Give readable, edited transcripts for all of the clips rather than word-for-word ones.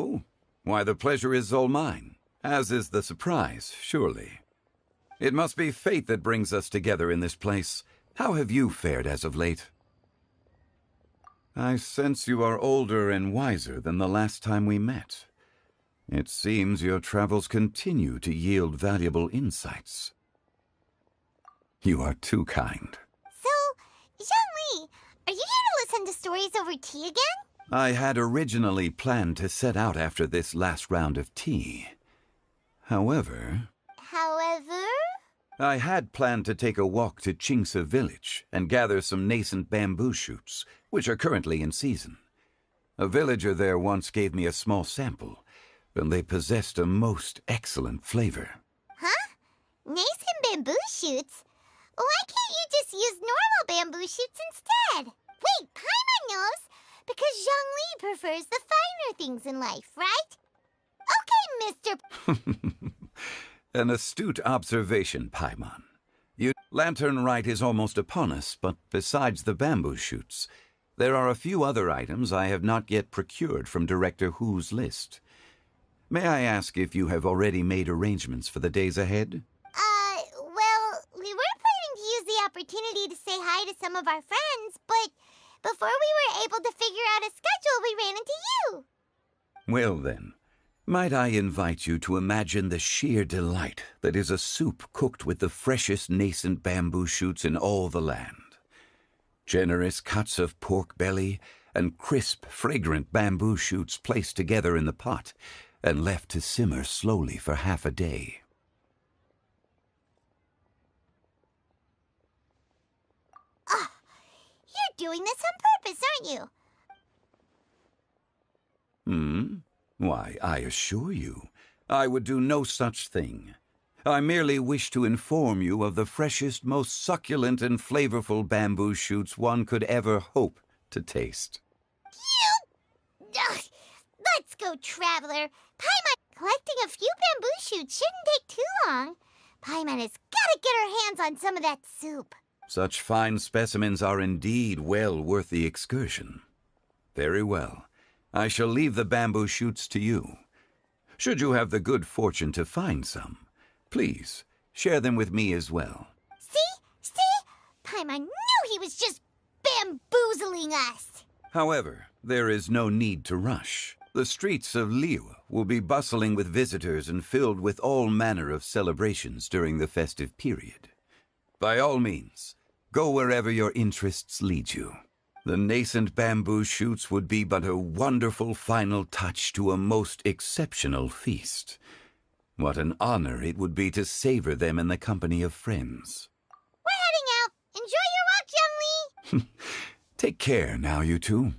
Oh? Why, the pleasure is all mine, as is the surprise, surely. It must be fate that brings us together in this place. How have you fared as of late? I sense you are older and wiser than the last time we met. It seems your travels continue to yield valuable insights. You are too kind. So, Zhongli, are you here to listen to stories over tea again? I had originally planned to set out after this last round of tea. However, I had planned to take a walk to Chingsa village and gather some nascent bamboo shoots, which are currently in season. A villager there once gave me a small sample, and they possessed a most excellent flavor. Huh? Nascent bamboo shoots? Why can't you just use normal bamboo shoots instead? Wait, Paimon knows, because Zhongli prefers the finer things in life, right? Okay, Mr. An astute observation, Paimon. Lantern Rite is almost upon us, but besides the bamboo shoots, there are a few other items I have not yet procured from Director Hu's list. May I ask if you have already made arrangements for the days ahead? Well, we were planning to use the opportunity to say hi to some of our friends, but before we were able to figure out a schedule, we ran into you. Well then, might I invite you to imagine the sheer delight that is a soup cooked with the freshest nascent bamboo shoots in all the land. Generous cuts of pork belly and crisp, fragrant bamboo shoots placed together in the pot and left to simmer slowly for half a day. You're doing this on purpose, aren't you? Why, I assure you, I would do no such thing. I merely wish to inform you of the freshest, most succulent and flavorful bamboo shoots one could ever hope to taste. Let's go, Traveler. Paimon, collecting a few bamboo shoots shouldn't take too long. Paimon has got to get her hands on some of that soup. Such fine specimens are indeed well worth the excursion. Very well. I shall leave the bamboo shoots to you. Should you have the good fortune to find some, please share them with me as well. See? Paimon knew he was just bamboozling us. However, there is no need to rush. The streets of Liyue will be bustling with visitors and filled with all manner of celebrations during the festive period. By all means, go wherever your interests lead you. The nascent bamboo shoots would be but a wonderful final touch to a most exceptional feast. What an honor it would be to savor them in the company of friends. We're heading out. Enjoy your walk, Zhongli. Take care now, you two.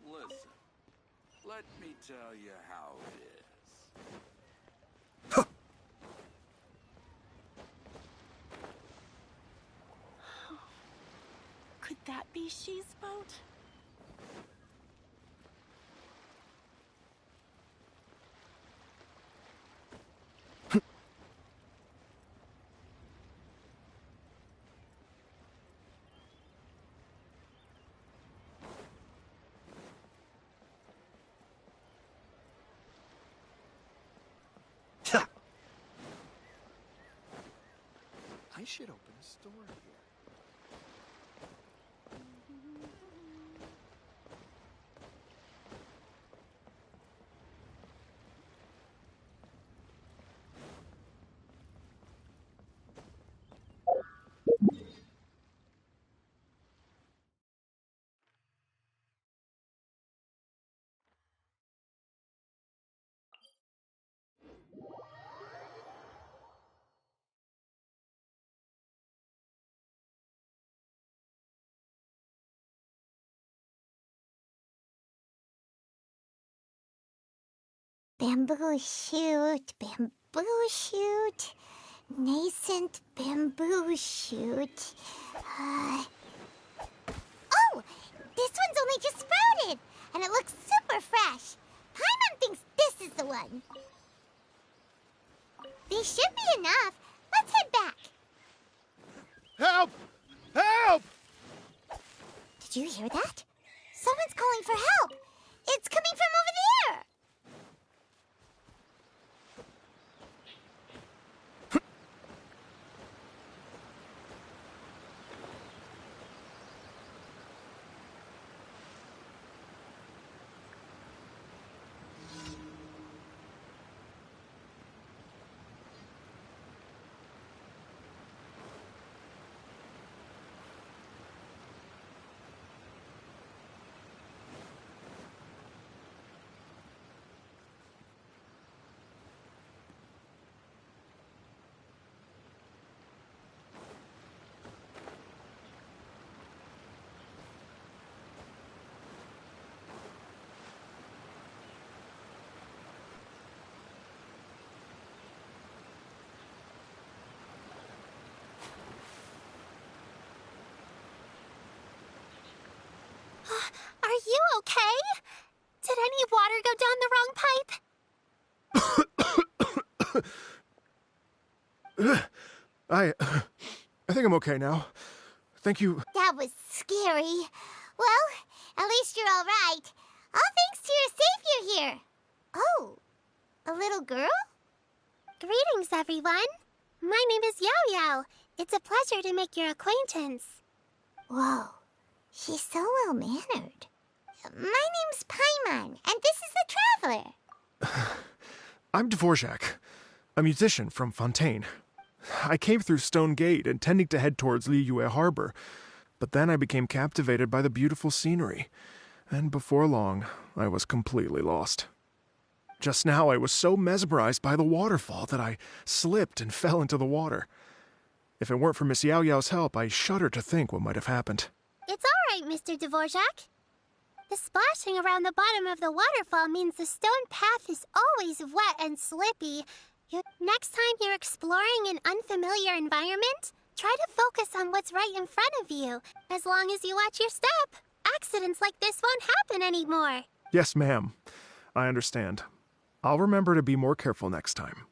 Listen, let me tell you how it is. Could that be She's boat? I should open a store here. Bamboo shoot, nascent bamboo shoot. Oh, this one's only just sprouted, and it looks super fresh. Paimon thinks this is the one. Do you hear that? Someone's calling for help. It's coming from over there. Are you okay? Did any water go down the wrong pipe? I think I'm okay now. Thank you. That was scary. Well, at least you're all right. All thanks to your savior here. Oh, a little girl? Greetings, everyone. My name is Yao Yao. It's a pleasure to make your acquaintance. Whoa, she's so well-mannered. My name's Paimon, and this is the Traveler. I'm Dvorak, a musician from Fontaine. I came through Stone Gate intending to head towards Liyue Harbor, but then I became captivated by the beautiful scenery, and before long, I was completely lost. Just now, I was so mesmerized by the waterfall that I slipped and fell into the water. If it weren't for Miss Yao Yao's help, I shudder to think what might have happened. It's all right, Mr. Dvorak. The splashing around the bottom of the waterfall means the stone path is always wet and slippy. Next time you're exploring an unfamiliar environment, try to focus on what's right in front of you. As long as you watch your step, accidents like this won't happen anymore. Yes, ma'am. I understand. I'll remember to be more careful next time.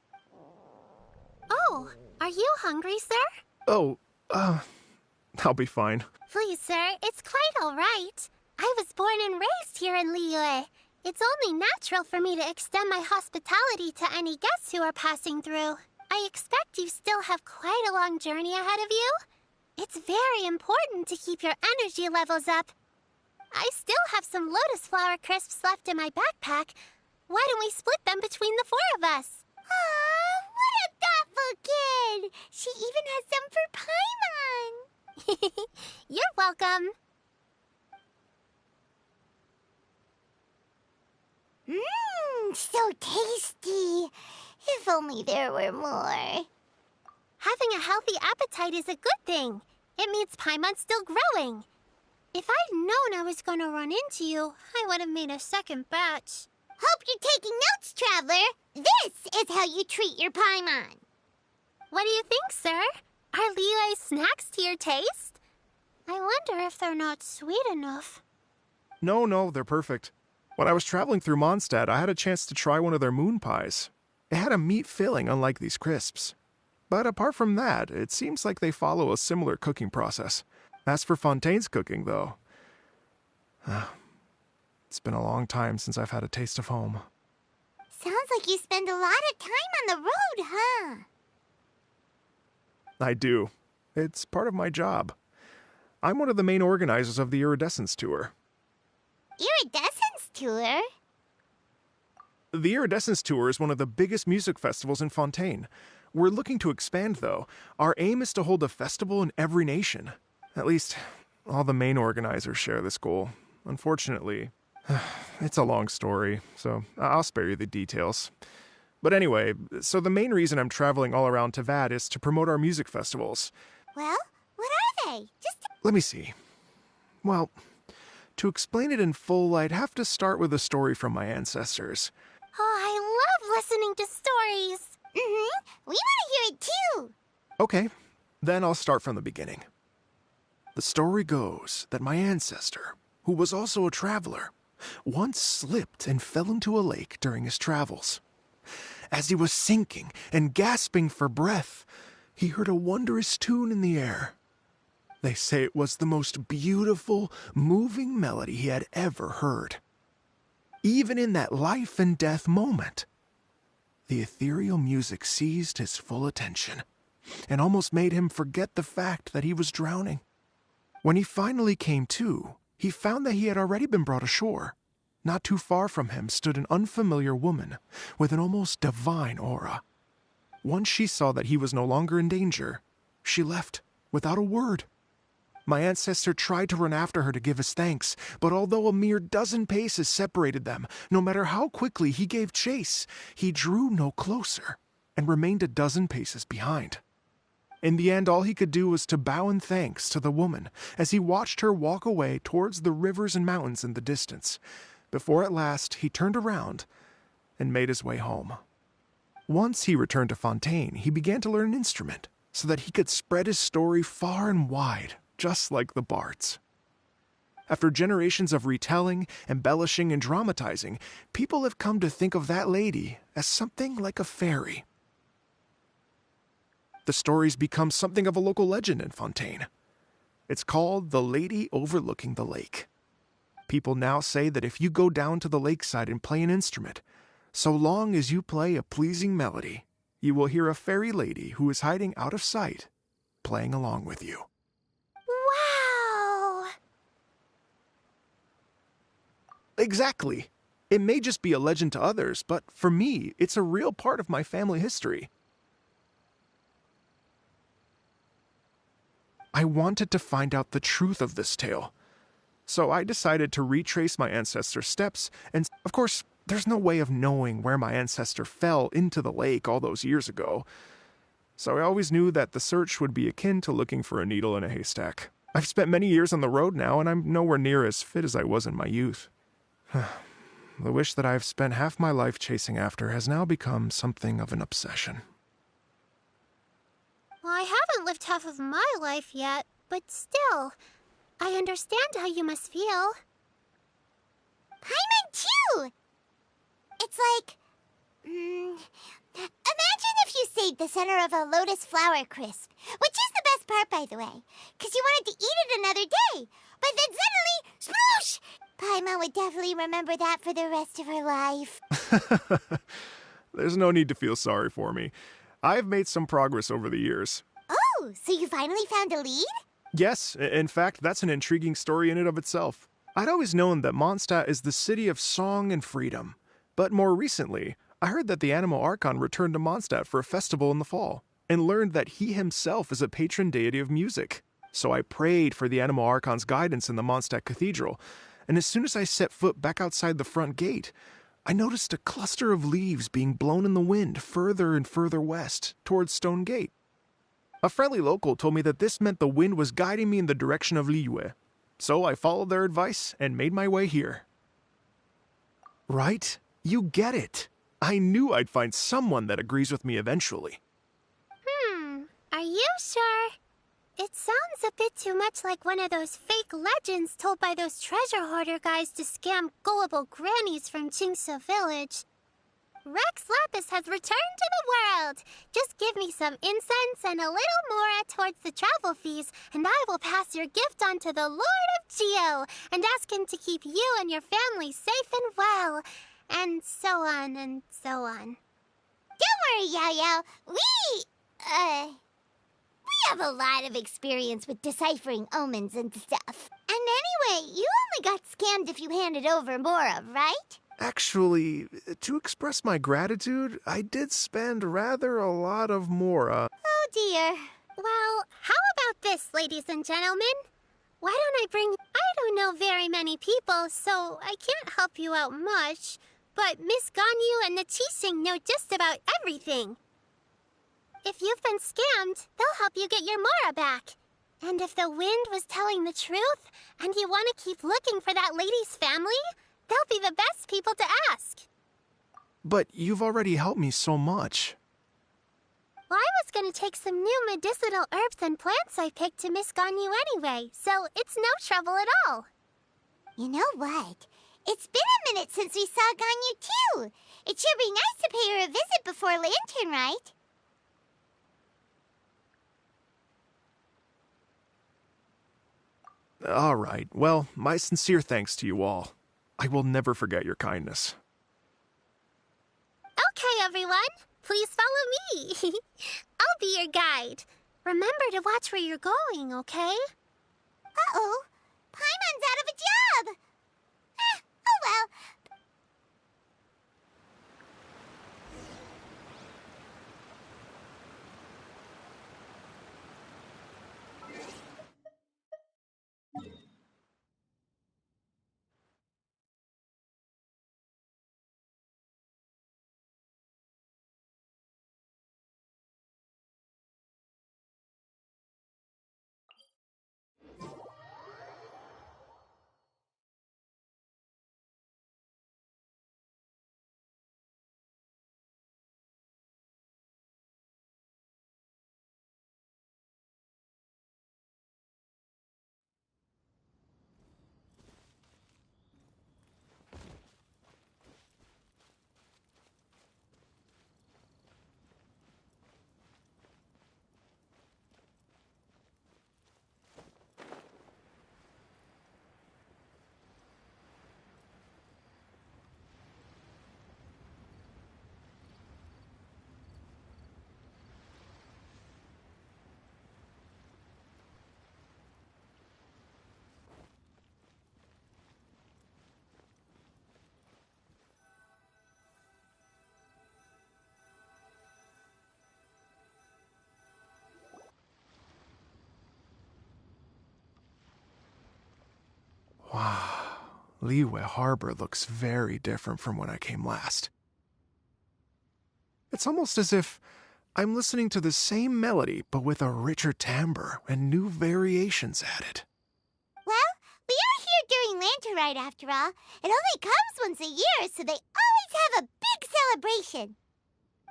Oh, are you hungry, sir? Oh, I'll be fine. Please, sir, it's quite all right. I was born and raised here in Liyue. It's only natural for me to extend my hospitality to any guests who are passing through. I expect you still have quite a long journey ahead of you. It's very important to keep your energy levels up. I still have some lotus flower crisps left in my backpack. Why don't we split them between the four of us? Aw, what a thoughtful kid! She even has some for Paimon! You're welcome. Mmm, so tasty. If only there were more. Having a healthy appetite is a good thing. It means Paimon's still growing. If I'd known I was going to run into you, I would have made a second batch. Hope you're taking notes, Traveler. This is how you treat your Paimon. What do you think, sir? Are Liyue's snacks to your taste? I wonder if they're not sweet enough. No, they're perfect. When I was traveling through Mondstadt, I had a chance to try one of their moon pies. It had a meat filling, unlike these crisps. But apart from that, it seems like they follow a similar cooking process. As for Fontaine's cooking, though, it's been a long time since I've had a taste of home. Sounds like you spend a lot of time on the road, huh? I do. It's part of my job. I'm one of the main organizers of the Iridescence Tour. Iridescence Tour? The Iridescence Tour is one of the biggest music festivals in Fontaine. We're looking to expand, though. Our aim is to hold a festival in every nation. At least, all the main organizers share this goal. Unfortunately, it's a long story, so I'll spare you the details. But anyway, so the main reason I'm traveling all around Tavad is to promote our music festivals. Well, what are they? Let me see. Well, to explain it in full, I'd have to start with a story from my ancestors. Oh, I love listening to stories. We want to hear it too. Okay, then I'll start from the beginning. The story goes that my ancestor, who was also a traveler, once slipped and fell into a lake during his travels. As he was sinking and gasping for breath, he heard a wondrous tune in the air. They say it was the most beautiful, moving melody he had ever heard. Even in that life and death moment, the ethereal music seized his full attention and almost made him forget the fact that he was drowning. When he finally came to, he found that he had already been brought ashore. Not too far from him stood an unfamiliar woman with an almost divine aura. Once she saw that he was no longer in danger, she left without a word. My ancestor tried to run after her to give his thanks, but although a mere dozen paces separated them, no matter how quickly he gave chase, he drew no closer and remained a dozen paces behind. In the end, all he could do was to bow in thanks to the woman as he watched her walk away towards the rivers and mountains in the distance, before at last he turned around and made his way home. Once he returned to Fontaine, he began to learn an instrument so that he could spread his story far and wide, just like the bards. After generations of retelling, embellishing, and dramatizing, people have come to think of that lady as something like a fairy. The story's become something of a local legend in Fontaine. It's called The Lady Overlooking the Lake. People now say that if you go down to the lakeside and play an instrument, so long as you play a pleasing melody, you will hear a fairy lady who is hiding out of sight, playing along with you. Wow! Exactly. It may just be a legend to others, but for me, it's a real part of my family history. I wanted to find out the truth of this tale, so I decided to retrace my ancestor's steps, and of course, there's no way of knowing where my ancestor fell into the lake all those years ago, so I always knew that the search would be akin to looking for a needle in a haystack. I've spent many years on the road now, and I'm nowhere near as fit as I was in my youth. The wish that I've spent half my life chasing after has now become something of an obsession. Well, I haven't lived half of my life yet, but still, I understand how you must feel. Paimon too! It's like... imagine if you stayed the center of a lotus flower crisp, which is the best part, by the way, because you wanted to eat it another day. But then suddenly, sploosh! Paimon would definitely remember that for the rest of her life. There's no need to feel sorry for me. I've made some progress over the years. Oh, so you finally found a lead? Yes, in fact, that's an intriguing story in and of itself. I'd always known that Mondstadt is the city of song and freedom. But more recently, I heard that the Animal Archon returned to Mondstadt for a festival in the fall, and learned that he himself is a patron deity of music. So I prayed for the Animal Archon's guidance in the Mondstadt Cathedral, and as soon as I set foot back outside the front gate, I noticed a cluster of leaves being blown in the wind further and further west, towards Stone Gate. A friendly local told me that this meant the wind was guiding me in the direction of Liyue, so I followed their advice and made my way here. Right? You get it. I knew I'd find someone that agrees with me eventually. Are you sure? It sounds a bit too much like one of those fake legends told by those treasure hoarder guys to scam gullible grannies from Chingsa Village. Rex Lapis has returned to the world. Just give me some incense and a little more towards the travel fees, and I will pass your gift on to the Lord of Geo and ask him to keep you and your family safe and well, and so on and so on. Don't worry, Yao Yao. We have a lot of experience with deciphering omens and stuff. And anyway, you only got scammed if you handed over Mora, right? Actually, to express my gratitude, I did spend rather a lot of Mora. Oh dear. Well, how about this, ladies and gentlemen? Why don't I bring... I don't know very many people, so I can't help you out much. But Miss Ganyu and the Chising know just about everything. If you've been scammed, they'll help you get your Mora back. And if the wind was telling the truth, and you want to keep looking for that lady's family, they'll be the best people to ask. But you've already helped me so much. Well, I was going to take some new medicinal herbs and plants I picked to Miss Ganyu anyway, so it's no trouble at all. You know what? It's been a minute since we saw Ganyu too. It should be nice to pay her a visit before Lantern, right? All right, well, my sincere thanks to you all. I will never forget your kindness. Okay, everyone. Please follow me. I'll be your guide. Remember to watch where you're going, okay? Uh-oh. Paimon's out of a job. Oh well. Wow, Liyue Harbor looks very different from when I came last. It's almost as if I'm listening to the same melody, but with a richer timbre and new variations added. Well, we are here during Lantern Rite after all. It only comes once a year, so they always have a big celebration.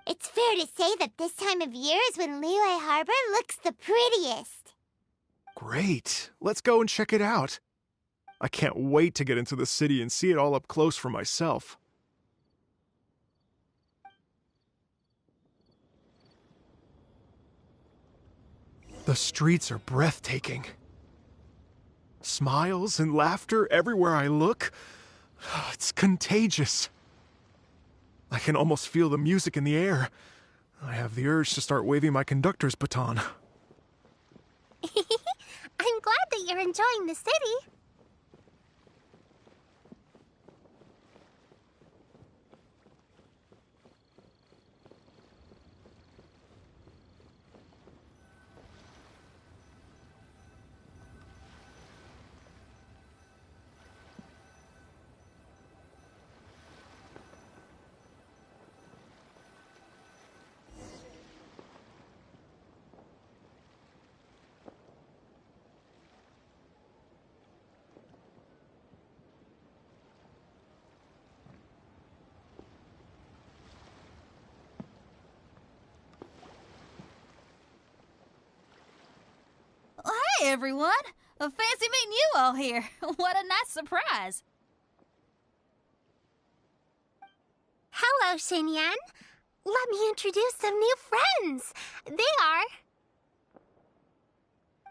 It's fair to say that this time of year is when Liyue Harbor looks the prettiest. Great, let's go and check it out. I can't wait to get into the city and see it all up close for myself. The streets are breathtaking. Smiles and laughter everywhere I look. It's contagious. I can almost feel the music in the air. I have the urge to start waving my conductor's baton. I'm glad that you're enjoying the city. Hey, everyone! Fancy meeting you all here. What a nice surprise. Hello, Xinyan. Let me introduce some new friends. They are...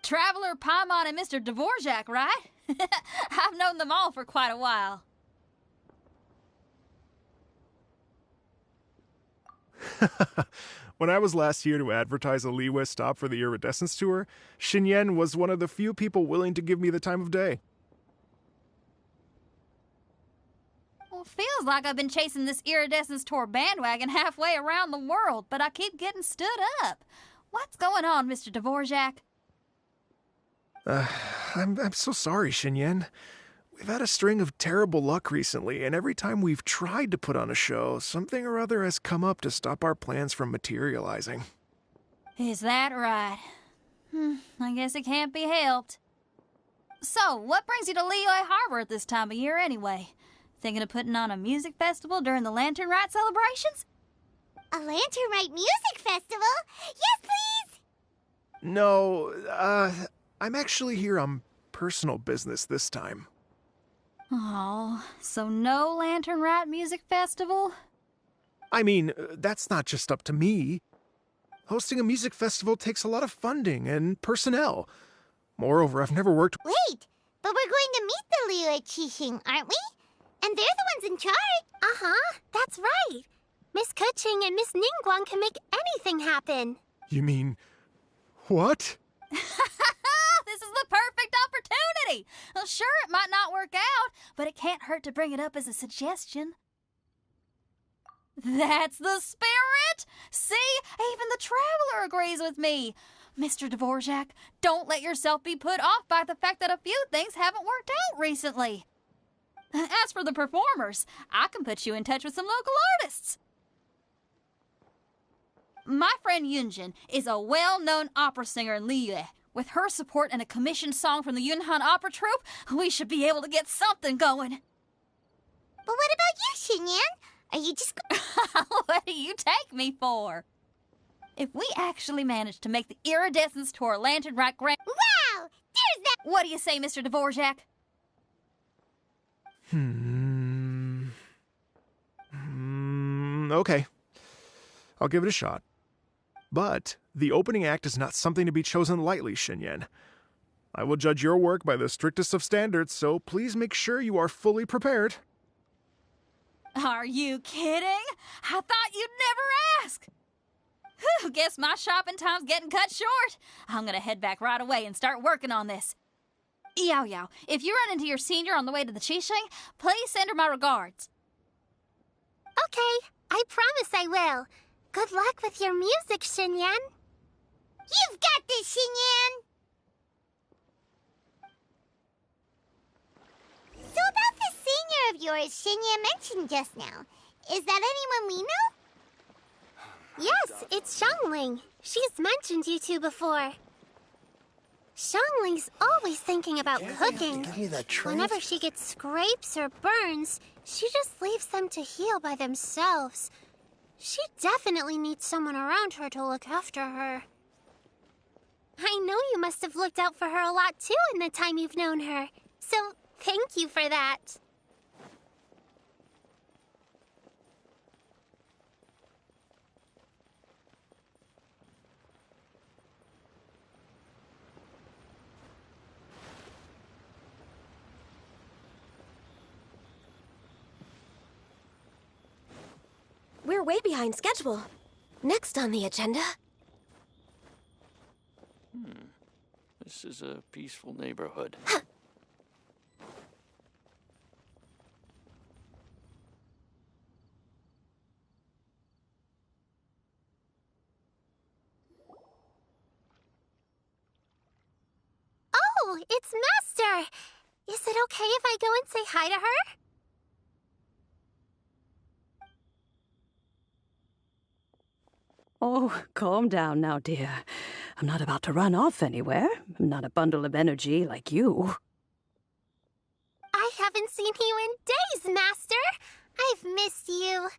Traveler, Paimon, and Mr. Dvorak, right? I've known them all for quite a while. When I was last here to advertise a Liyue stop for the Iridescence Tour, Xinyan was one of the few people willing to give me the time of day. Well, feels like I've been chasing this Iridescence Tour bandwagon halfway around the world, but I keep getting stood up. What's going on, Mr. Dvorak? I'm so sorry, Xinyan. We've had a string of terrible luck recently, and every time we've tried to put on a show, something or other has come up to stop our plans from materializing. Is that right? I guess it can't be helped. So, what brings you to Liyue Harbor at this time of year anyway? Thinking of putting on a music festival during the Lantern Rite celebrations? A Lantern Rite music festival? Yes, please! No, I'm actually here on personal business this time. Oh, so no Lantern Rite music festival? I mean, that's not just up to me. Hosting a music festival takes a lot of funding and personnel. Moreover, I've never worked... Wait, But we're going to meet the Liyue Qixing, aren't we? And they're the ones in charge. Uh-huh, that's right. Miss Kuching and Miss Ningguang can make anything happen. You mean... what? This is the perfect opportunity. Well, sure, it might not work out, but it can't hurt to bring it up as a suggestion. That's the spirit! See? Even the Traveler agrees with me. Mr. Dvorak, don't let yourself be put off by the fact that a few things haven't worked out recently. As for the performers, I can put you in touch with some local artists. My friend Yunjin is a well-known opera singer in Liyue. With her support and a commissioned song from the Yunhan Opera Troupe, we should be able to get something going. But what about you, Xinyan? Are you just... What do you take me for? If we actually manage to make the Iridescence Tour Lantern Rite Grand... Wow! There's that... What do you say, Mr. Dvorak? Okay. I'll give it a shot. But the opening act is not something to be chosen lightly, Xinyan. I will judge your work by the strictest of standards, so please make sure you are fully prepared. Are you kidding? I thought you'd never ask. Whew, guess my shopping time's getting cut short. I'm gonna head back right away and start working on this. Yao Yao, if you run into your senior on the way to the Qixing, please send her my regards. Okay, I promise I will. Good luck with your music, Xinyan. You've got this, Xinyan! So about the senior of yours Xinyan mentioned just now, is that anyone we know? Yes, it's Xiangling. She's mentioned you two before. Xiangling's always thinking about cooking. Whenever she gets scrapes or burns, she just leaves them to heal by themselves. She definitely needs someone around her to look after her. I know you must have looked out for her a lot too in the time you've known her. So, thank you for that. We're way behind schedule. Next on the agenda... This is a peaceful neighborhood. Oh, it's Master! Is it okay if I go and say hi to her? Oh, calm down now, dear. I'm not about to run off anywhere. I'm not a bundle of energy like you. I haven't seen you in days, Master. I've missed you.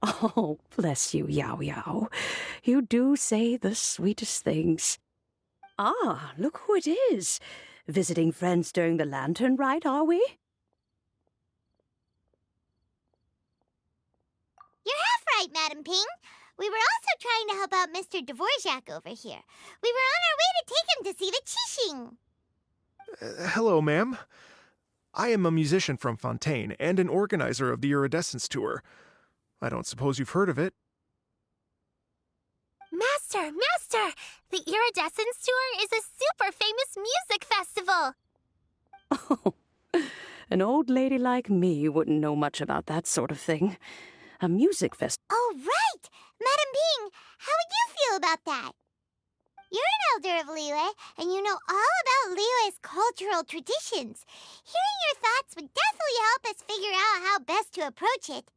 Oh, bless you, Yao Yao. You do say the sweetest things. Ah, look who it is. Visiting friends during the lantern rite, are we? You're half right, Madam Ping. We were also trying to help out Mr. Dvorak over here. We were on our way to take him to see the Qixing. Hello, ma'am. I am a musician from Fontaine and an organizer of the Iridescence Tour. I don't suppose you've heard of it. Master! The Iridescence Tour is a super famous music festival! Oh, an old lady like me wouldn't know much about that sort of thing. A music festival. Oh, right! Madam Ping, how would you feel about that? You're an elder of Liyue, and you know all about Liyue's cultural traditions. Hearing your thoughts would definitely help us figure out how best to approach it.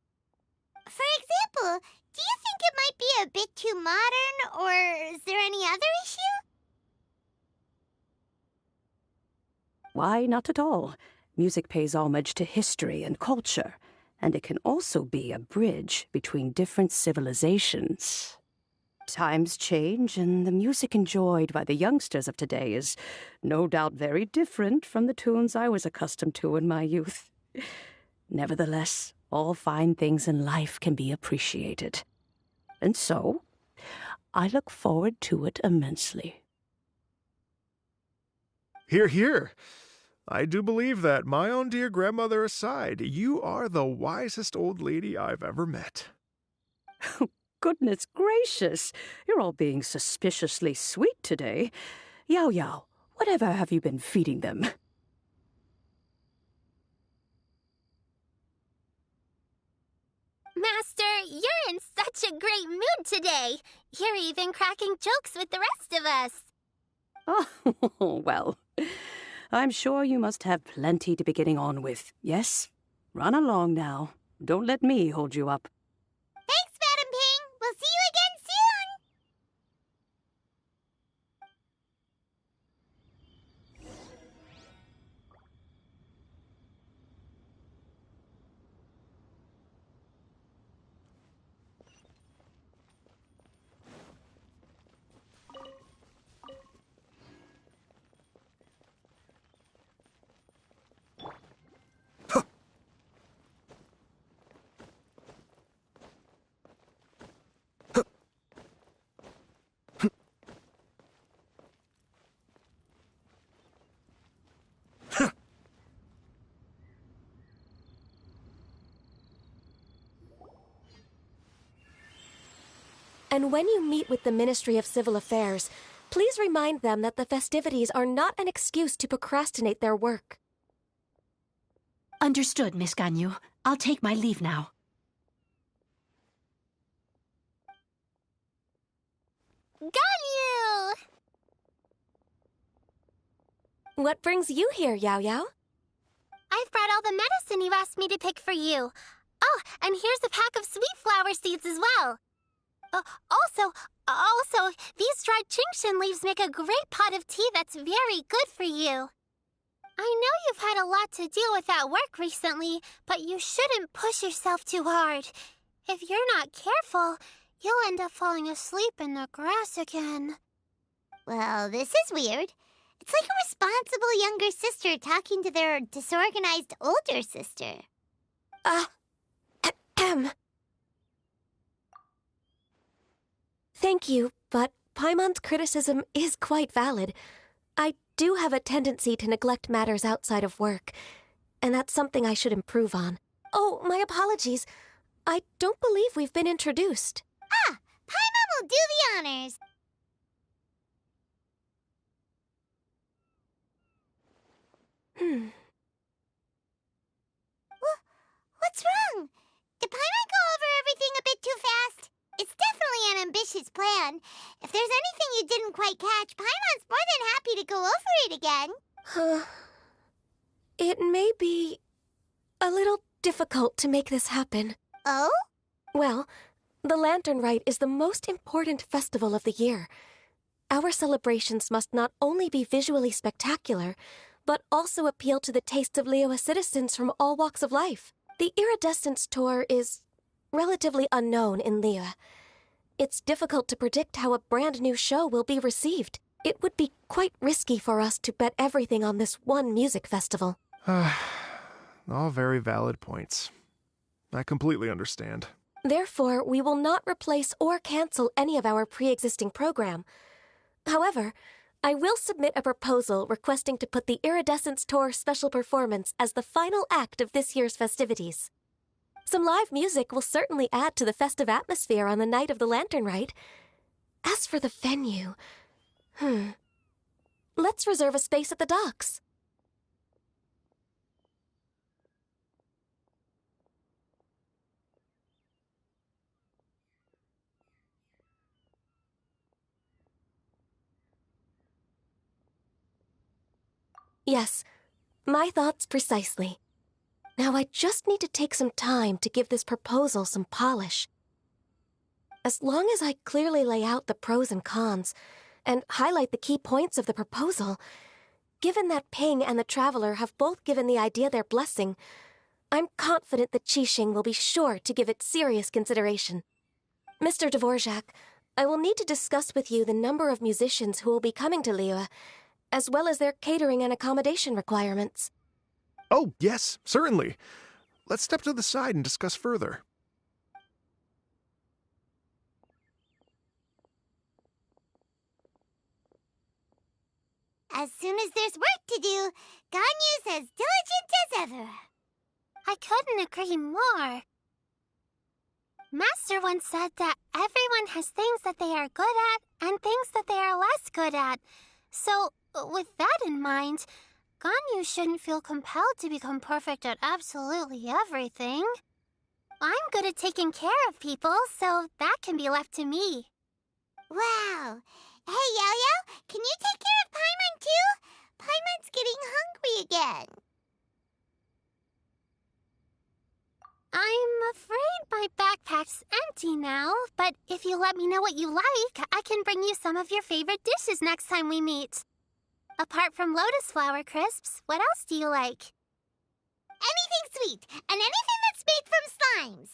For example, do you think it might be a bit too modern, or is there any other issue? Why, not at all. Music pays homage to history and culture, and it can also be a bridge between different civilizations. Times change, and the music enjoyed by the youngsters of today is no doubt very different from the tunes I was accustomed to in my youth. Nevertheless, all fine things in life can be appreciated. And so, I look forward to it immensely. Hear, hear. I do believe that, my own dear grandmother aside, you are the wisest old lady I've ever met. Goodness gracious, you're all being suspiciously sweet today. Yao Yao, whatever have you been feeding them? Master, you're in such a great mood today. You're even cracking jokes with the rest of us. Oh, well, I'm sure you must have plenty to be getting on with. Yes? Run along now. Don't let me hold you up. Thanks, Madam Ping. We'll see you again soon. And when you meet with the Ministry of Civil Affairs, please remind them that the festivities are not an excuse to procrastinate their work. Understood, Miss Ganyu. I'll take my leave now. Ganyu! What brings you here, Yao Yao? I've brought all the medicine you asked me to pick for you. Oh, and here's a pack of sweet flower seeds as well. Also, these dried chingshin leaves make a great pot of tea that's very good for you. I know you've had a lot to deal with at work recently, but you shouldn't push yourself too hard. If you're not careful, you'll end up falling asleep in the grass again. Well, this is weird. It's like a responsible younger sister talking to their disorganized older sister. Thank you, but Paimon's criticism is quite valid. I do have a tendency to neglect matters outside of work, and that's something I should improve on. Oh, my apologies. I don't believe we've been introduced. Ah, Paimon will do the honors. What's wrong? Did Paimon go over everything a bit too fast? It's definitely an ambitious plan. If there's anything you didn't quite catch, Paimon's more than happy to go over it again. It may be a little difficult to make this happen. Oh? Well, the Lantern Rite is the most important festival of the year. Our celebrations must not only be visually spectacular, but also appeal to the tastes of Liyue citizens from all walks of life. The Iridescence Tour is relatively unknown in Liyue. It's difficult to predict how a brand new show will be received. It would be quite risky for us to bet everything on this one music festival. All very valid points. I completely understand. Therefore, we will not replace or cancel any of our pre-existing program. However, I will submit a proposal requesting to put the Iridescence Tour special performance as the final act of this year's festivities. Some live music will certainly add to the festive atmosphere on the night of the Lantern Rite. As for the venue, let's reserve a space at the docks. Yes, my thoughts precisely. Now I just need to take some time to give this proposal some polish. As long as I clearly lay out the pros and cons, and highlight the key points of the proposal, given that Ping and the Traveler have both given the idea their blessing, I'm confident that Qixing will be sure to give it serious consideration. Mr. Dvorak, I will need to discuss with you the number of musicians who will be coming to Liyue, as well as their catering and accommodation requirements. Oh, yes, certainly. Let's step to the side and discuss further. As soon as there's work to do, Ganyu's as diligent as ever. I couldn't agree more. Master once said that everyone has things that they are good at and things that they are less good at. So, with that in mind, Ganyu shouldn't feel compelled to become perfect at absolutely everything. I'm good at taking care of people, so that can be left to me. Wow. Hey, Yo-Yo, can you take care of Paimon too? Paimon's getting hungry again. I'm afraid my backpack's empty now, but if you let me know what you like, I can bring you some of your favorite dishes next time we meet. Apart from lotus flower crisps, what else do you like? Anything sweet, and anything that's made from slimes.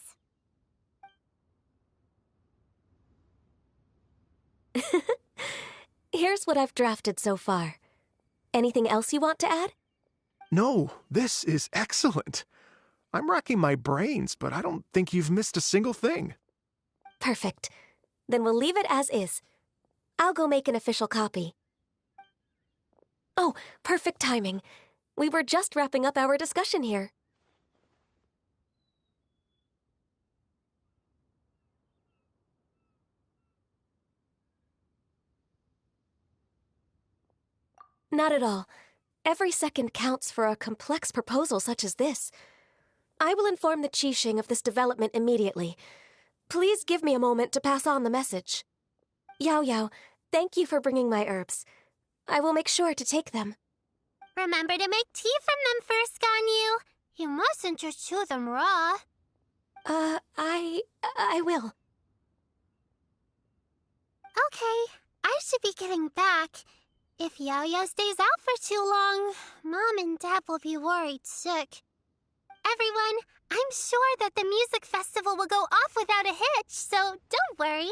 Here's what I've drafted so far. Anything else you want to add? No, this is excellent. I'm racking my brains, but I don't think you've missed a single thing. Perfect. Then we'll leave it as is. I'll go make an official copy. Oh, perfect timing. We were just wrapping up our discussion here. Not at all. Every second counts for a complex proposal such as this. I will inform the Qixing of this development immediately. Please give me a moment to pass on the message. Yao Yao, thank you for bringing my herbs. I will make sure to take them. Remember to make tea from them first, Ganyu. You mustn't just chew them raw. I will. Okay, I should be getting back. If Yao-Yao stays out for too long, Mom and Dad will be worried sick. Everyone, I'm sure that the music festival will go off without a hitch, so don't worry.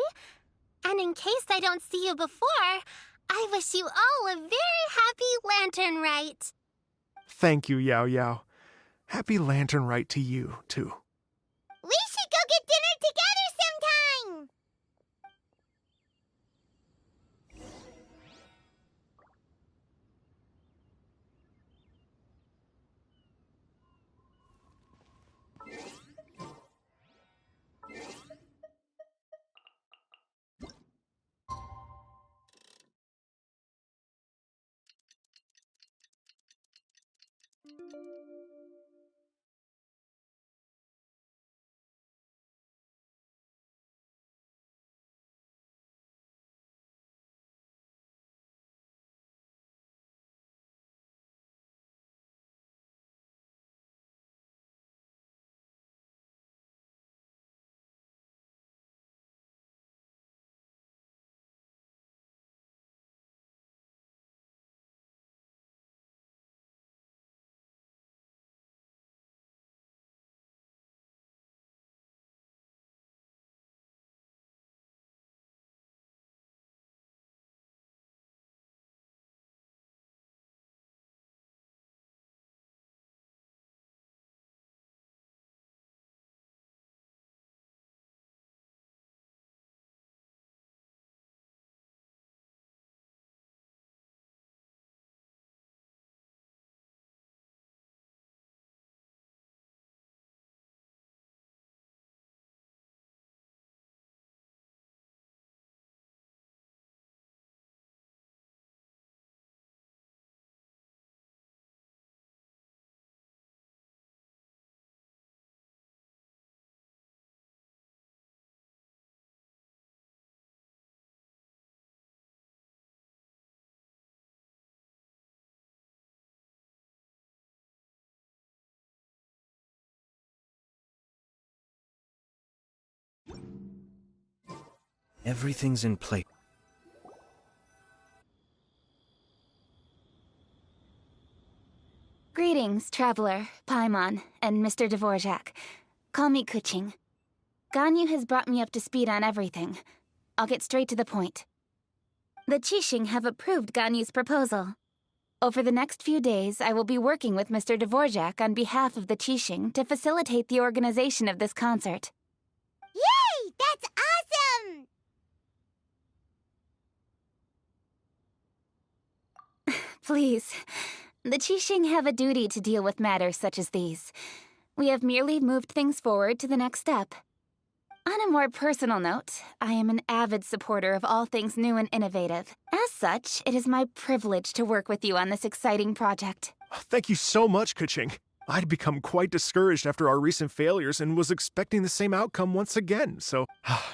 And in case I don't see you before, I wish you all a very happy Lantern Rite. Thank you, Yao Yao. Happy Lantern Rite to you, too. We should go get dinner together sometime! Everything's in place. Greetings, Traveler, Paimon, and Mr. Dvorak. Call me Kuching. Ganyu has brought me up to speed on everything. I'll get straight to the point. The Qixing have approved Ganyu's proposal. Over the next few days, I will be working with Mr. Dvorak on behalf of the Qixing to facilitate the organization of this concert. Yay! That's awesome! Please. The Qixing have a duty to deal with matters such as these. We have merely moved things forward to the next step. On a more personal note, I am an avid supporter of all things new and innovative. As such, it is my privilege to work with you on this exciting project. Thank you so much, Kuching. I'd become quite discouraged after our recent failures and was expecting the same outcome once again, so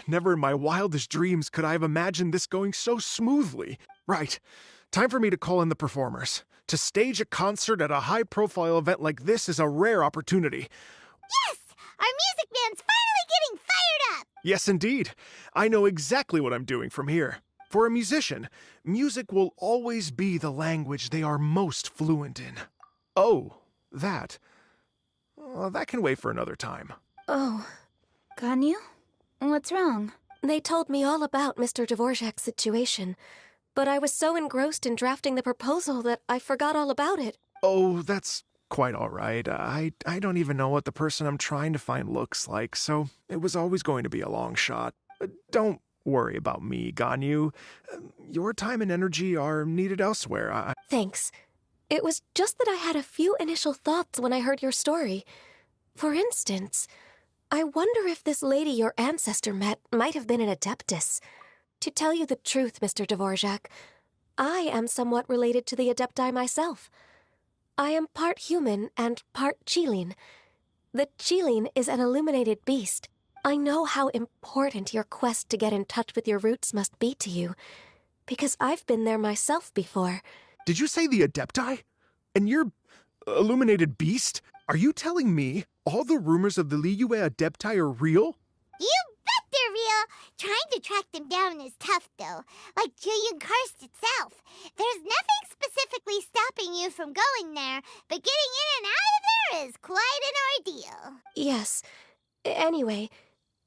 never in my wildest dreams could I have imagined this going so smoothly. Right. Time for me to call in the performers. To stage a concert at a high-profile event like this is a rare opportunity. Yes! Our music band's finally getting fired up! Yes, indeed. I know exactly what I'm doing from here. For a musician, music will always be the language they are most fluent in. Oh, that. Well, that can wait for another time. Oh. Ganyu? What's wrong? They told me all about Mr. Dvorak's situation, but I was so engrossed in drafting the proposal that I forgot all about it. Oh, that's quite all right. I don't even know what the person I'm trying to find looks like, so it was always going to be a long shot. Don't worry about me, Ganyu. Your time and energy are needed elsewhere. Thanks. It was just that I had a few initial thoughts when I heard your story. For instance, I wonder if this lady your ancestor met might have been an Adeptus. To tell you the truth, Mr. Dvorak, I am somewhat related to the Adepti myself. I am part human and part Qilin. The Qilin is an illuminated beast. I know how important your quest to get in touch with your roots must be to you, because I've been there myself before. Did you say the Adepti? And you're illuminated beast? Are you telling me all the rumors of the Liyue Adepti are real? You bet they're real! Trying to track them down is tough, though. Like Julian Karst itself. There's nothing specifically stopping you from going there, but getting in and out of there is quite an ordeal. Yes. Anyway,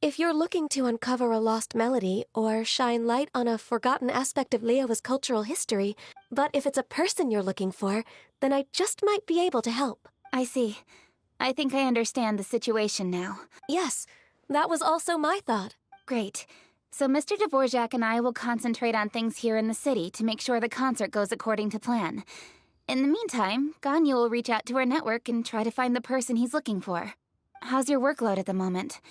if you're looking to uncover a lost melody or shine light on a forgotten aspect of Liyue's cultural history, but if it's a person you're looking for, then I just might be able to help. I see. I think I understand the situation now. Yes, that was also my thought. Great. So Mr. Dvorak and I will concentrate on things here in the city to make sure the concert goes according to plan. In the meantime, Ganyu will reach out to her network and try to find the person he's looking for. How's your workload at the moment?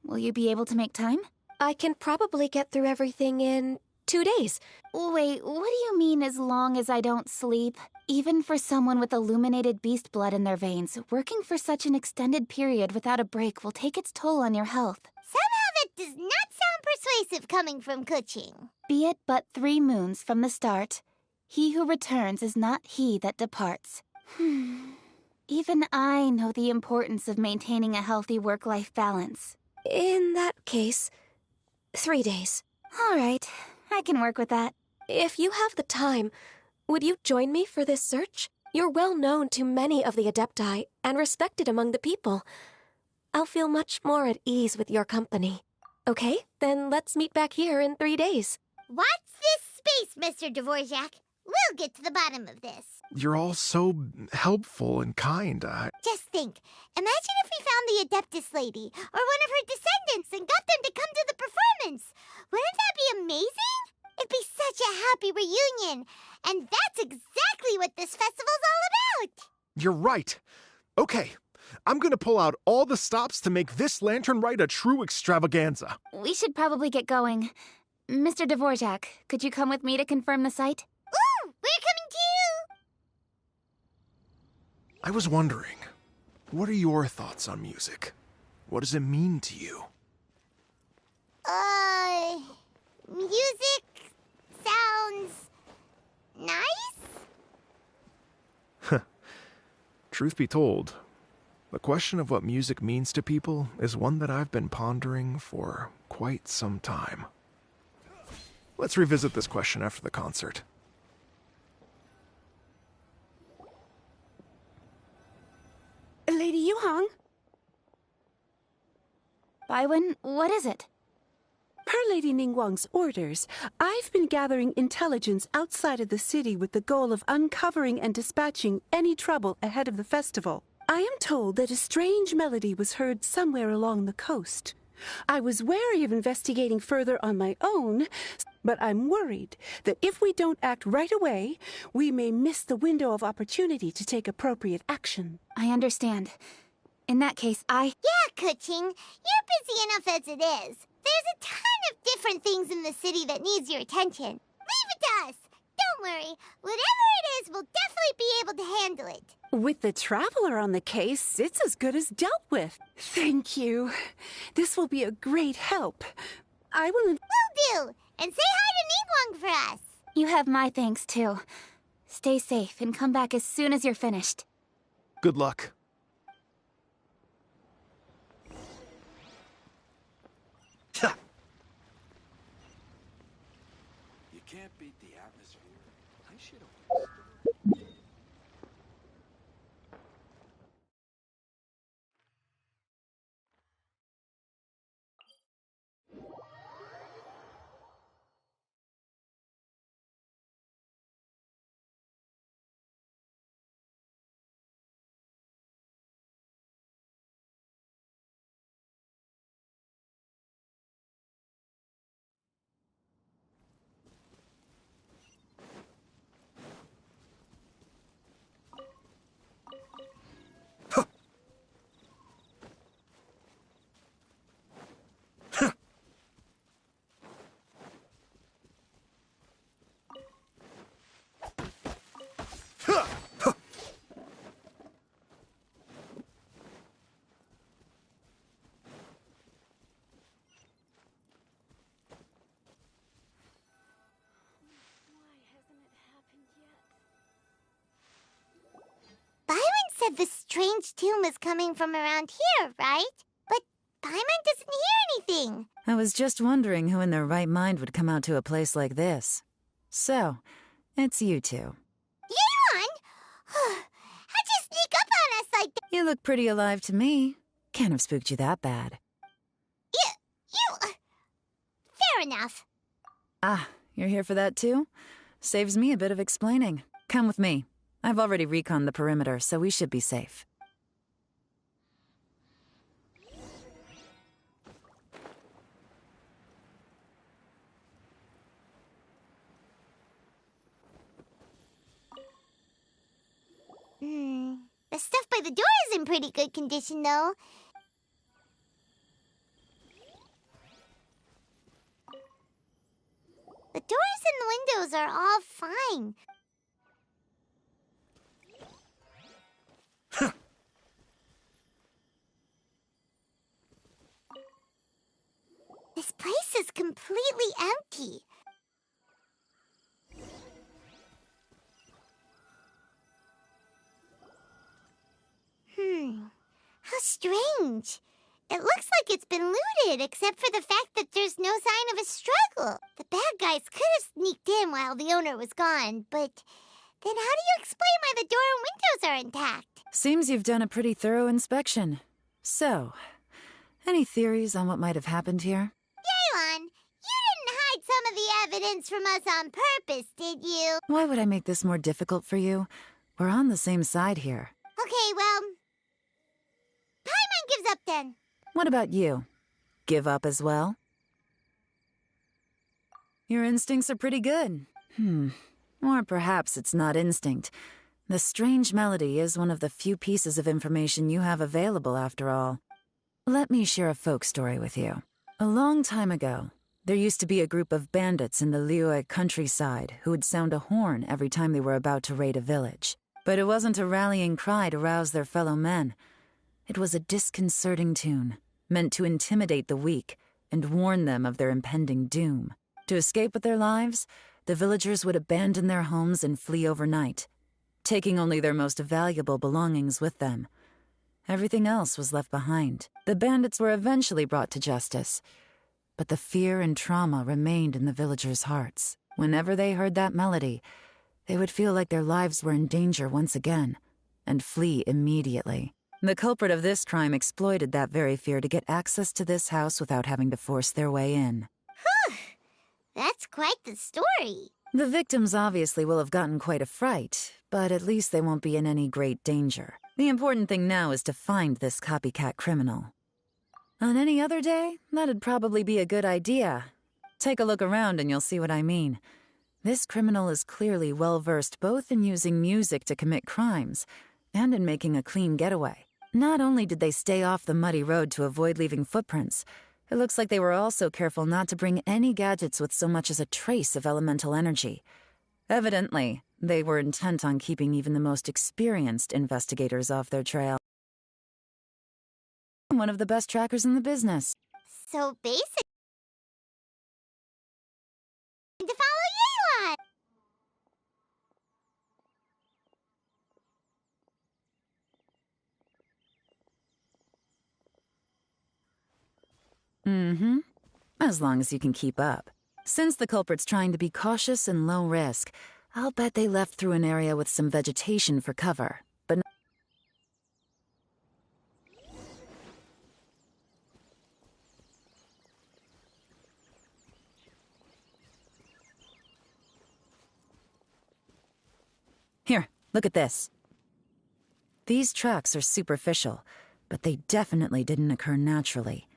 Will you be able to make time? I can probably get through everything in 2 days. Wait, what do you mean as long as I don't sleep? Even for someone with illuminated beast blood in their veins, working for such an extended period without a break will take its toll on your health. Somehow that does not sound persuasive coming from Kuching. Be it but 3 moons from the start, he who returns is not he that departs. Even I know the importance of maintaining a healthy work-life balance. In that case, 3 days. All right, I can work with that. If you have the time, would you join me for this search? You're well known to many of the Adepti and respected among the people. I'll feel much more at ease with your company. Okay, then let's meet back here in 3 days. Watch this space, Mr. Dvorak. We'll get to the bottom of this. You're all so helpful and kind. Just think. Imagine if we found the Adeptus lady, or one of her descendants, and got them to come to the performance. Wouldn't that be amazing? It'd be such a happy reunion. And that's exactly what this festival's all about. You're right. Okay, I'm gonna pull out all the stops to make this lantern rite a true extravaganza. We should probably get going. Mr. Dvorak, could you come with me to confirm the site? Ooh, we're coming too! I was wondering, what are your thoughts on music? What does it mean to you? Music sounds nice? Truth be told, the question of what music means to people is one that I've been pondering for quite some time. Let's revisit this question after the concert. Lady Yuhong? Baiwen, what is it? Per Lady Ningguang's orders, I've been gathering intelligence outside of the city with the goal of uncovering and dispatching any trouble ahead of the festival. I am told that a strange melody was heard somewhere along the coast. I was wary of investigating further on my own, but I'm worried that if we don't act right away, we may miss the window of opportunity to take appropriate action. I understand. In that case, Yeah, Kuching, you're busy enough as it is. There's a ton of different things in the city that needs your attention. Leave it to us. Don't worry. Whatever it is, we'll definitely be able to handle it. With the Traveler on the case, it's as good as dealt with. Thank you. This will be a great help. I will... Will do. And say hi to Ningguang for us. You have my thanks, too. Stay safe and come back as soon as you're finished. Good luck. You can't beat the atmosphere. I should have... Byron said the strange tomb is coming from around here, right? But Paimon doesn't hear anything. I was just wondering who in their right mind would come out to a place like this. So, it's you two. Yeon! How'd you sneak up on us like that? You look pretty alive to me. Can't have spooked you that bad. Fair enough. Ah, you're here for that too? Saves me a bit of explaining. Come with me. I've already reconned the perimeter, so we should be safe. The stuff by the door is in pretty good condition, though. The doors and the windows are all fine. This place is completely empty. How strange. It looks like it's been looted, except for the fact that there's no sign of a struggle. The bad guys could have sneaked in while the owner was gone, but then how do you explain why the door and windows are intact? Seems you've done a pretty thorough inspection. So, any theories on what might have happened here? Yeon, you didn't hide some of the evidence from us on purpose, did you? Why would I make this more difficult for you? We're on the same side here. Okay, well, Paimon gives up then. What about you? Give up as well? Your instincts are pretty good. Or perhaps it's not instinct. The strange melody is one of the few pieces of information you have available, after all. Let me share a folk story with you. A long time ago, there used to be a group of bandits in the Liyue countryside who would sound a horn every time they were about to raid a village. But it wasn't a rallying cry to rouse their fellow men. It was a disconcerting tune, meant to intimidate the weak and warn them of their impending doom. To escape with their lives, the villagers would abandon their homes and flee overnight, taking only their most valuable belongings with them. Everything else was left behind. The bandits were eventually brought to justice, but the fear and trauma remained in the villagers' hearts. Whenever they heard that melody, they would feel like their lives were in danger once again, and flee immediately. The culprit of this crime exploited that very fear to get access to this house without having to force their way in. That's quite the story. The victims obviously will have gotten quite a fright, but at least they won't be in any great danger. The important thing now is to find this copycat criminal. On any other day, that'd probably be a good idea. Take a look around and you'll see what I mean. This criminal is clearly well-versed both in using music to commit crimes and in making a clean getaway. Not only did they stay off the muddy road to avoid leaving footprints, it looks like they were also careful not to bring any gadgets with so much as a trace of elemental energy. Evidently, they were intent on keeping even the most experienced investigators off their trail. One of the best trackers in the business. So basic. To follow Yelan. Mm-hmm. As long as you can keep up. Since the culprit's trying to be cautious and low risk, I'll bet they left through an area with some vegetation for cover. But here, look at this. These tracks are superficial, but they definitely didn't occur naturally.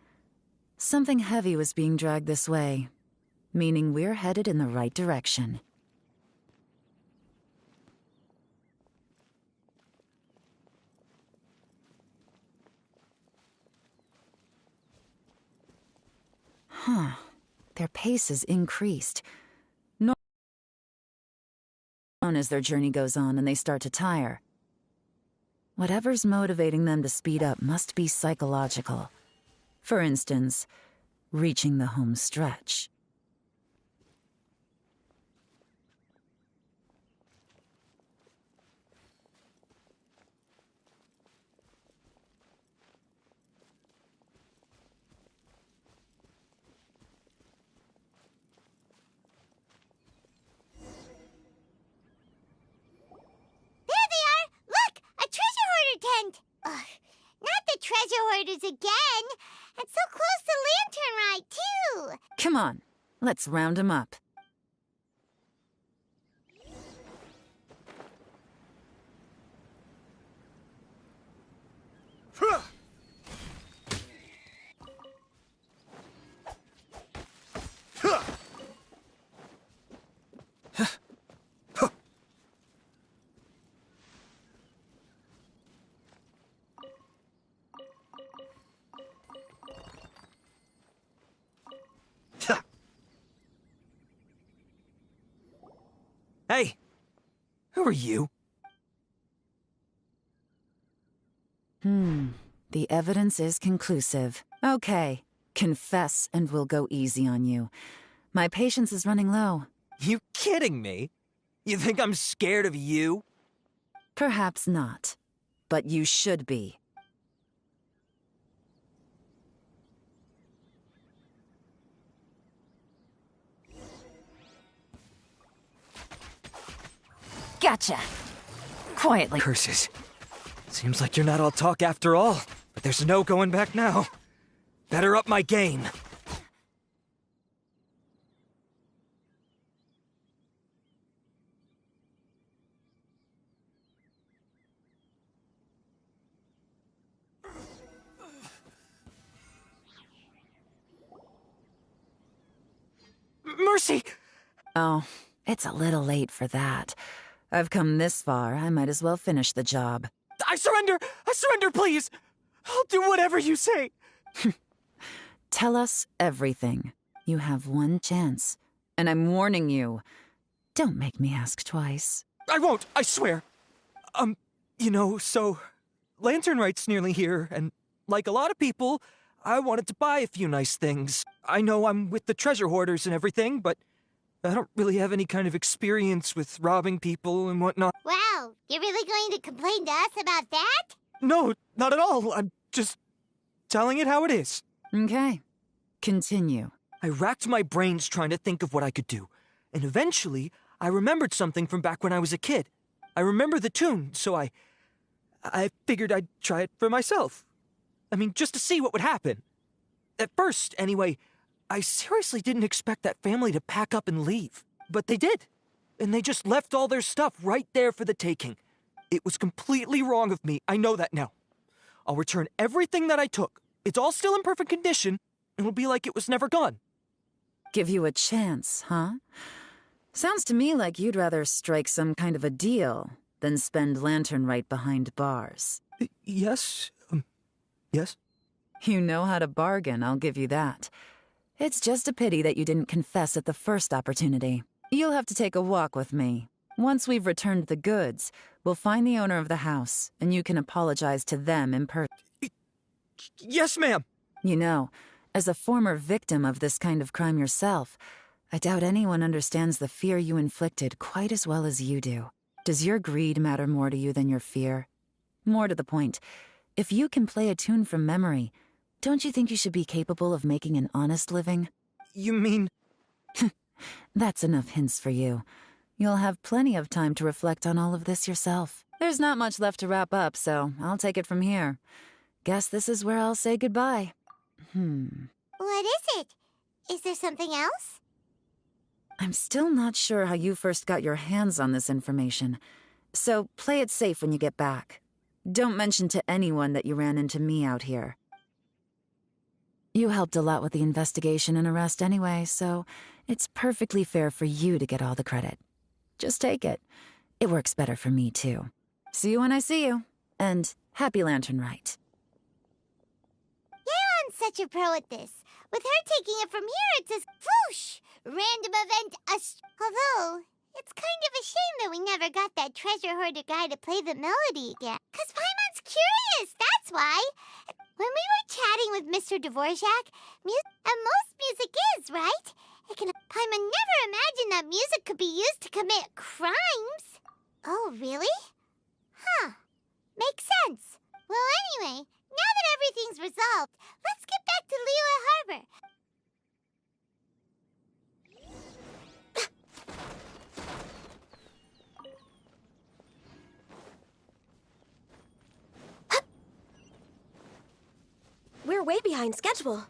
Something heavy was being dragged this way, meaning we're headed in the right direction. Huh. Their pace has increased. Known as their journey goes on and they start to tire. Whatever's motivating them to speed up must be psychological. For instance, reaching the home stretch. Tent. Ugh, not the treasure hoarders again. And so close to Lantern Rite, too. Come on, let's round them up. Hey! Who are you? The evidence is conclusive. Okay, confess and we'll go easy on you. My patience is running low. You kidding me? You think I'm scared of you? Perhaps not, but you should be. Gotcha! Quietly. Curses. Seems like you're not all talk after all, but there's no going back now. Better up my game. Mercy! Oh, it's a little late for that. I've come this far, I might as well finish the job. I surrender! I surrender, please! I'll do whatever you say! Tell us everything. You have one chance. And I'm warning you. Don't make me ask twice. I won't, I swear. You know, so... Lantern Rite's nearly here, and like a lot of people, I wanted to buy a few nice things. I know I'm with the treasure hoarders and everything, but I don't really have any kind of experience with robbing people and whatnot. Wow, you're really going to complain to us about that? No, not at all. I'm just telling it how it is. Okay. Continue. I racked my brains trying to think of what I could do, and eventually I remembered something from back when I was a kid. I remember the tune, so I figured I'd try it for myself. I mean, just to see what would happen. At first, anyway, I seriously didn't expect that family to pack up and leave. But they did. And they just left all their stuff right there for the taking. It was completely wrong of me. I know that now. I'll return everything that I took. It's all still in perfect condition. It'll be like it was never gone. Give you a chance, huh? Sounds to me like you'd rather strike some kind of a deal than spend Lantern Rite behind bars. Yes? Yes? You know how to bargain, I'll give you that. It's just a pity that you didn't confess at the first opportunity. You'll have to take a walk with me. Once we've returned the goods, we'll find the owner of the house, and you can apologize to them in person. Yes, ma'am! You know, as a former victim of this kind of crime yourself, I doubt anyone understands the fear you inflicted quite as well as you do. Does your greed matter more to you than your fear? More to the point, if you can play a tune from memory, don't you think you should be capable of making an honest living? You mean... That's enough hints for you. You'll have plenty of time to reflect on all of this yourself. There's not much left to wrap up, so I'll take it from here. Guess this is where I'll say goodbye. What is it? Is there something else? I'm still not sure how you first got your hands on this information, so play it safe when you get back. Don't mention to anyone that you ran into me out here. You helped a lot with the investigation and arrest anyway, so it's perfectly fair for you to get all the credit. Just take it. It works better for me, too. See you when I see you, and happy Lantern Rite. Yaron's such a pro at this. With her taking it from here, it's a whoosh! Random event, although, it's kind of a shame that we never got that treasure hoarder guy to play the melody again. 'Cause Paimon's curious, that's why. When we were chatting with Mr. Dvorak, and most music is, right? Paimon never imagined that music could be used to commit crimes. Oh, really? Huh. Makes sense. Well, anyway, now that everything's resolved, let's get back to Liyue Harbor. We're way behind schedule.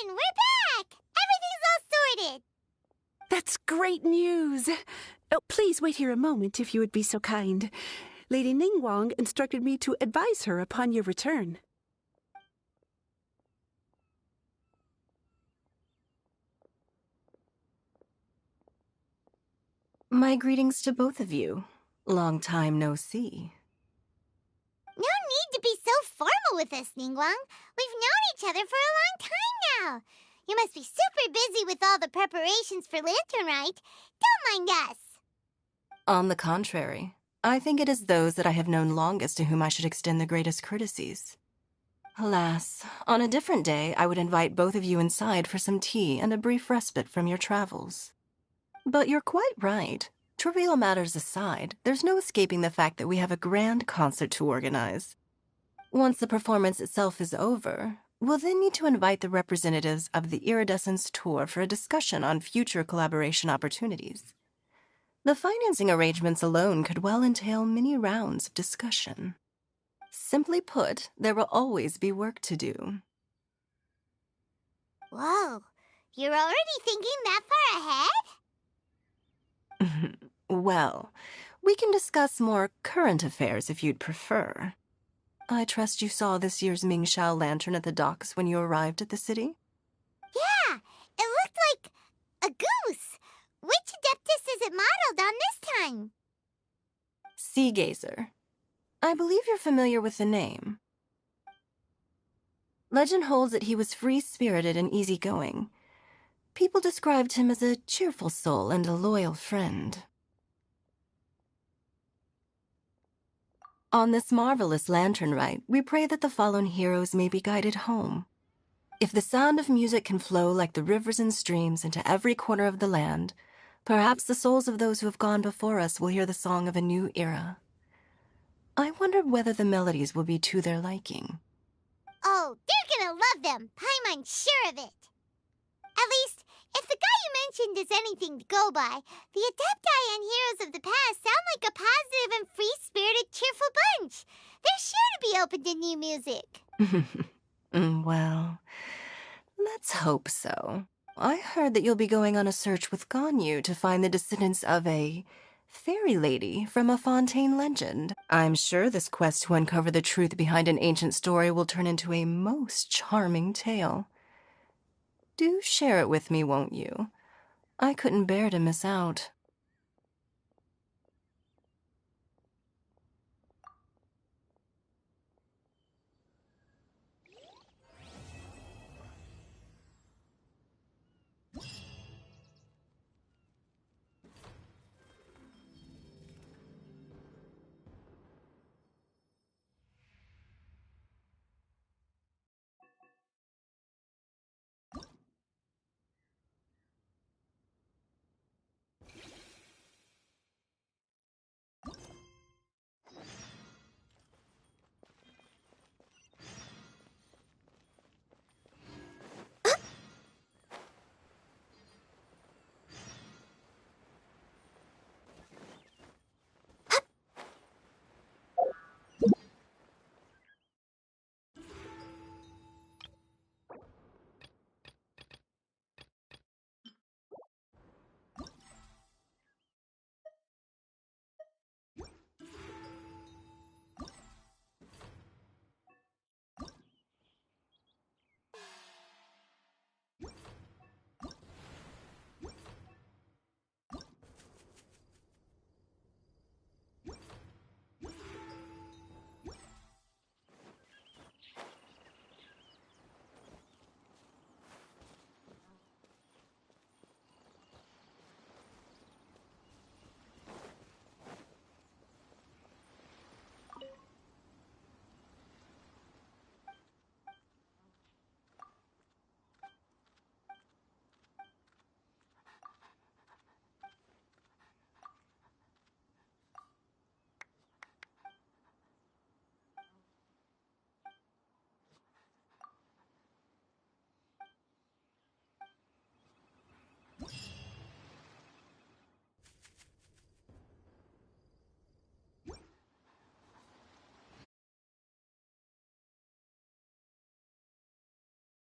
We're back! Everything's all sorted! That's great news! Oh, please wait here a moment, if you would be so kind. Lady Ningguang instructed me to advise her upon your return. My greetings to both of you. Long time no see. No need to be so formal with us, Ningguang. We've known each other for a long time now. You must be super busy with all the preparations for Lantern Rite. Don't mind us. On the contrary, I think it is those that I have known longest to whom I should extend the greatest courtesies. Alas, on a different day, I would invite both of you inside for some tea and a brief respite from your travels. But you're quite right. Trivial matters aside, there's no escaping the fact that we have a grand concert to organize. Once the performance itself is over, we'll then need to invite the representatives of the Iridescence Tour for a discussion on future collaboration opportunities. The financing arrangements alone could well entail many rounds of discussion. Simply put, there will always be work to do. Whoa, you're already thinking that far ahead? Well, we can discuss more current affairs if you'd prefer. I trust you saw this year's Mingxiao lantern at the docks when you arrived at the city? Yeah, it looked like a goose. Which Paimon. Sea Gazer. I believe you're familiar with the name. Legend holds that he was free-spirited and easygoing. People described him as a cheerful soul and a loyal friend. On this marvelous lantern rite, we pray that the fallen heroes may be guided home. If the sound of music can flow like the rivers and streams into every corner of the land, perhaps the souls of those who have gone before us will hear the song of a new era. I wonder whether the melodies will be to their liking. Oh, they're gonna love them. Paimon's sure of it. At least, if the guy you mentioned is anything to go by, the Adepti and Heroes of the Past sound like a positive and free-spirited, cheerful bunch. They're sure to be open to new music. Well, let's hope so. I heard that you'll be going on a search with Ganyu to find the descendants of a fairy lady from a Fontaine legend. I'm sure this quest to uncover the truth behind an ancient story will turn into a most charming tale. Do share it with me, won't you? I couldn't bear to miss out.